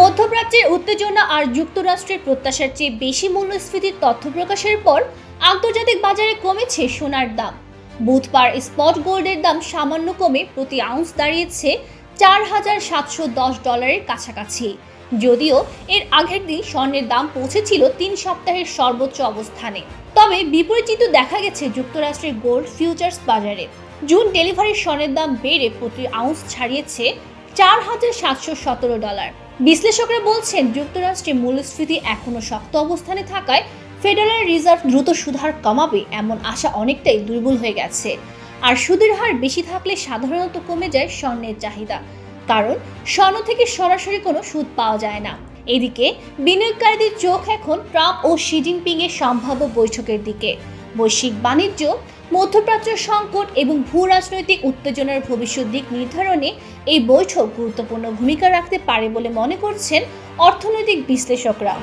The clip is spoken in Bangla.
মধ্যপ্রাচ্যের উত্তেজনা আর যুক্তরাষ্ট্রের প্রত্যাশার চেয়ে বেশি মূল্যস্ফীতির তথ্য প্রকাশের পর আন্তর্জাতিক বাজারে কমেছে সোনার দাম। বুধবার স্পট গোল্ডের দাম সামান্য কমে প্রতি আউন্স দাঁড়িয়েছে $4,710 কাছাকাছি। যদিও এর আগের দিন স্বর্ণের দাম পৌঁছেছিল 3 সপ্তাহের সর্বোচ্চ অবস্থানে। তবে বিপরীত চিত্র দেখা গেছে যুক্তরাষ্ট্রের গোল্ড ফিউচার্স বাজারে। জুন ডেলিভারির স্বর্ণের দাম বেড়ে প্রতি আউন্স ছাড়িয়েছে $4,717। বিশ্লেষকরা বলছেন, যুক্তরাষ্ট্রে মূল্যস্ফীতি এখনো শক্ত অবস্থানে থাকায় ফেডারেল রিজার্ভ দ্রুত সুদহার কমাবে এমন আশা অনেকটাই দুর্বল হয়ে গেছে। আর সুদের হার বেশি থাকলে সাধারণত কমে যায় স্বর্ণের চাহিদা, কারণ স্বর্ণ থেকে সরাসরি কোনো সুদ পাওয়া যায় না। এদিকে বিনিয়োগকারীদের চোখ এখন ট্রাম্প ও শি জিনপিং এর সম্ভাব্য বৈঠকের দিকে। বৈশ্বিক বাণিজ্য, মধ্যপ্রাচ্য সংকট এবং ভূ রাজনৈতিক উত্তেজনার ভবিষ্যৎ দিক নির্ধারণে এই বৈঠক গুরুত্বপূর্ণ ভূমিকা রাখতে পারে বলে মনে করছেন অর্থনৈতিক বিশ্লেষকরা।